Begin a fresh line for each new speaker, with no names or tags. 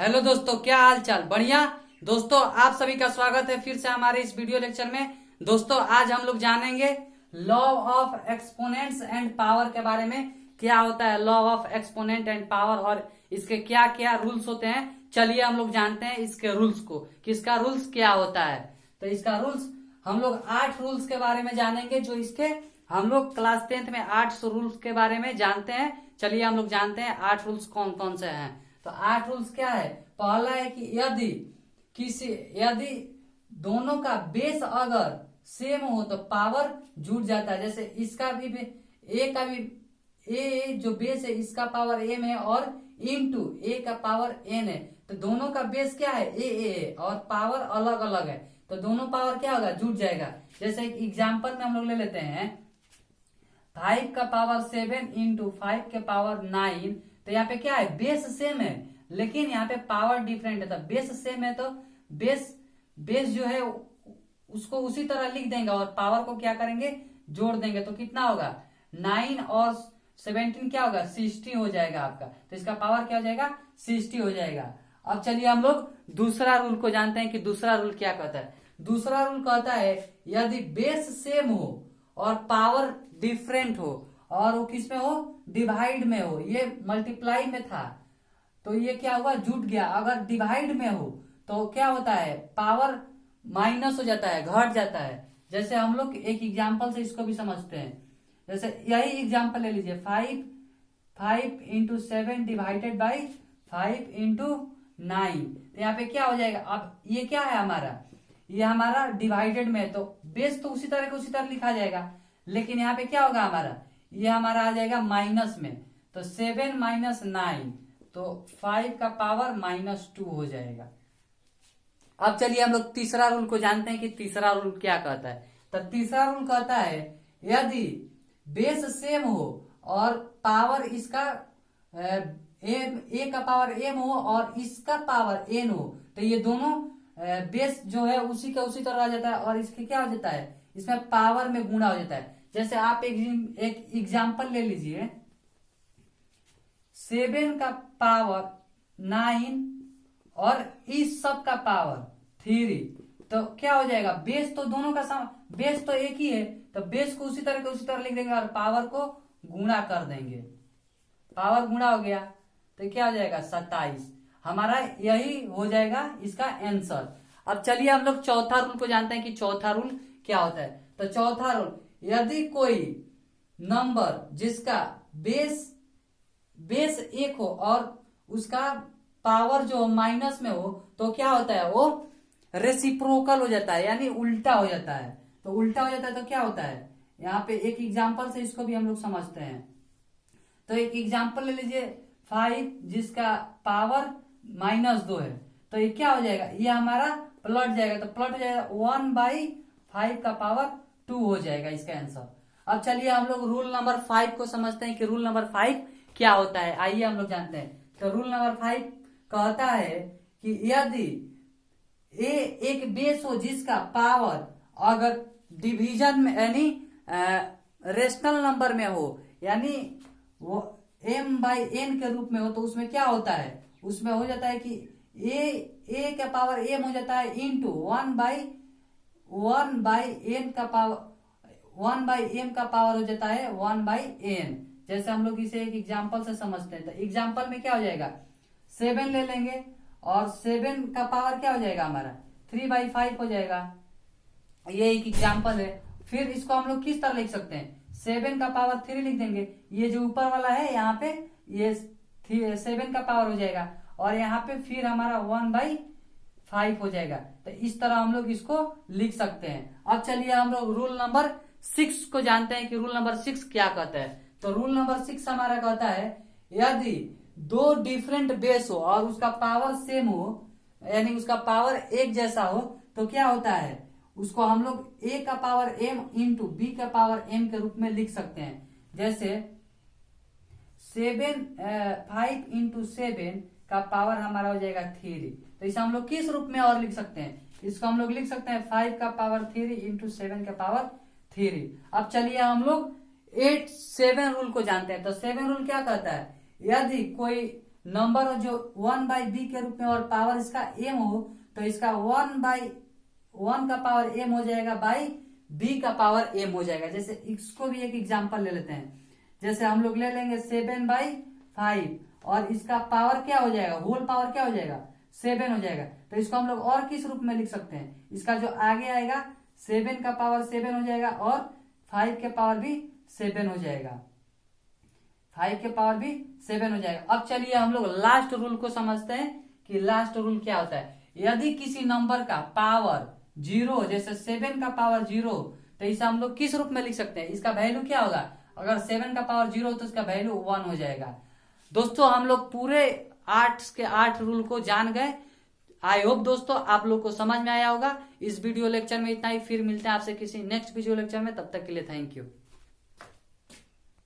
Hello दोस्तों, क्या हाल चाल? बढ़िया। दोस्तों, आप सभी का स्वागत है फिर से हमारे इस वीडियो लेक्चर में। दोस्तों, आज हम लोग जानेंगे law of exponents and power के बारे में। क्या होता है law of exponent and power और इसके क्या क्या रूल्स होते हैं। चलिए हम लोग जानते हैं इसके रूल्स को, कि इसका रूल्स क्या होता है। तो इसका रूल्स हम लोग 8 रूल्स के बारे में जानेंगे, जो इसके हम लोग क्लास 10th में 8 रूल्स के बारे में जानते हैं। चलिए हम लोग जानते हैं 8 रूल्स कौन कौन से हैं। तो 8 रूल्स क्या है? पहला है कि यदि दोनों का बेस अगर सेम हो तो पावर जुड़ जाता है। जैसे इसका भी ए का भी ए जो बेस है इसका पावर एम है और इनटू ए का पावर एन है। तो दोनों का बेस क्या है? ए और पावर अलग अलग है, तो दोनों पावर क्या होगा? जुड़ जाएगा। जैसे एक एग्जाम्पल में हम लोग ले लेते हैं 5 का पावर 7 इंटू 5 के पावर 9। तो यहाँ पे क्या है? बेस सेम है लेकिन यहाँ पे पावर डिफरेंट है। तो बेस सेम है तो बेस जो है उसको उसी तरह लिख देंगे और पावर को क्या करेंगे? जोड़ देंगे। तो कितना होगा? 9 और 17 क्या होगा? 60 हो जाएगा आपका। तो इसका पावर क्या हो जाएगा? 60 हो जाएगा। अब चलिए हम लोग दूसरा रूल को जानते हैं कि दूसरा रूल क्या कहता है। दूसरा रूल कहता है यदि बेस सेम हो और पावर डिफरेंट हो और वो किस में हो? डिवाइड में हो। ये मल्टीप्लाई में था तो ये क्या हुआ? जुट गया। अगर डिवाइड में हो तो क्या होता है? पावर माइनस हो जाता है, घट जाता है। जैसे हम लोग एक एग्जाम्पल से इसको भी समझते हैं। जैसे यही एग्जाम्पल ले लीजिए, 5 इंटू 7 डिवाइडेड बाई 5 इंटू 9। तो यहाँ पे क्या हो जाएगा? अब ये क्या है हमारा? ये हमारा डिवाइडेड में है तो बेस तो उसी तरह के उसी तरह लिखा जाएगा, लेकिन यहाँ पे क्या होगा हमारा? ये हमारा आ जाएगा माइनस में। तो 7 माइनस 9 तो 5 का पावर -2 हो जाएगा। अब चलिए हम लोग तीसरा रूल को जानते हैं कि तीसरा रूल क्या कहता है। तो तीसरा रूल कहता है यदि बेस सेम हो और पावर इसका ए का पावर एम हो और इसका पावर एन हो तो ये दोनों बेस जो है उसी का उसी तरह आ जाता है और इसके क्या हो जाता है? इसमें पावर में गुणा हो जाता है। जैसे आप एक एग्जाम्पल ले लीजिए, 7 का पावर 9 और इस सब का पावर 3। तो क्या हो जाएगा? बेस तो दोनों का बेस तो एक ही है तो बेस को उसी तरह लिख देंगे और पावर को गुणा कर देंगे। पावर गुणा हो गया तो क्या हो जाएगा? 27। हमारा यही हो जाएगा इसका आंसर। अब चलिए हम लोग चौथा रूल को जानते हैं कि चौथा रूल क्या होता है। तो चौथा रूल, यदि कोई नंबर जिसका बेस एक हो और उसका पावर जो माइनस में हो तो क्या होता है? वो रेसिप्रोकल हो जाता है, यानी उल्टा हो जाता है। तो उल्टा हो जाता है तो क्या होता है? यहाँ पे एक एग्जाम्पल से इसको भी हम लोग समझते हैं। तो एक एग्जाम्पल ले लीजिए, 5 जिसका पावर -2 है। तो ये क्या हो जाएगा? ये हमारा पलट जाएगा। तो पलट हो जाएगा 1/5 का पावर 2 हो जाएगा इसका आंसर। अब चलिए हम लोग रूल नंबर 5 को समझते हैं कि रूल नंबर 5 क्या होता है। आइए हम लोग जानते हैं। तो रूल नंबर 5 कहता है कि यदि ए एक बेस हो जिसका पावर अगर डिवीजन में यानी रेशनल नंबर में हो, यानी वो m/n के रूप में हो, तो उसमें क्या होता है? उसमें हो जाता है कि ए का पावर m हो जाता है इंटू 1/n का पावर 1/m का पावर हो जाता है 1/n। जैसे हम लोग इसे एक एग्जाम्पल से समझते हैं। तो एग्जाम्पल में क्या हो जाएगा? 7 ले लेंगे और 7 का पावर क्या हो जाएगा हमारा? 3/5 हो जाएगा। ये एक एग्जाम्पल है। फिर इसको हम लोग किस तरह लिख सकते हैं? 7 का पावर 3 लिख देंगे। ये जो ऊपर वाला है यहाँ पे ये 7 का पावर हो जाएगा और यहाँ पे फिर हमारा 1/5 हो जाएगा। तो इस तरह हम लोग इसको लिख सकते हैं। अब चलिए हम लोग रूल नंबर 6 को जानते हैं कि रूल नंबर 6 क्या कहता है। तो रूल नंबर 6 हमारा कहता है यदि दो डिफरेंट बेस हो और उसका पावर सेम हो, यानी उसका पावर एक जैसा हो, तो क्या होता है? उसको हम लोग a का पावर m इंटू b का पावर m के रूप में लिख सकते हैं। जैसे 5 इंटू 7 का पावर हमारा हो जाएगा 3। तो इसे हम लोग किस रूप में और लिख सकते हैं? इसको हम लोग लिख सकते हैं 5 का पावर 3 इंटू 7 का पावर 3। अब चलिए हम लोग 7 रूल को जानते हैं। तो 7 रूल क्या कहता है? यदि कोई नंबर जो 1/b के रूप में और पावर इसका m हो, तो इसका 1/1 का पावर m हो जाएगा बाई b का पावर m हो जाएगा। जैसे इसको भी एक एग्जांपल ले लेते हैं, जैसे हम लोग ले लेंगे 7/5 और इसका पावर क्या हो जाएगा, होल पावर क्या हो जाएगा 7 हो जाएगा। तो इसको हम लोग और किस रूप में लिख सकते हैं, इसका जो आगे आएगा 7 का पावर 7 हो जाएगा और 5 के पावर भी 7 हो जाएगा, 5 के पावर भी 7 हो जाएगा। अब चलिए हम लोग लास्ट रूल को समझते हैं कि लास्ट रूल क्या होता है। यदि किसी नंबर का पावर 0, जैसे 7 का पावर 0, तो इसे हम लोग किस रूप में लिख सकते हैं, इसका वैल्यू क्या होगा, अगर 7 का पावर 0 हो तो इसका वैल्यू 1 हो जाएगा। दोस्तों हम लोग पूरे 8 के 8 रूल को जान गए। आई होप दोस्तों आप लोग को समझ में आया होगा। इस वीडियो लेक्चर में इतना ही, फिर मिलते हैं आपसे किसी नेक्स्ट वीडियो लेक्चर में, तब तक के लिए थैंक यू।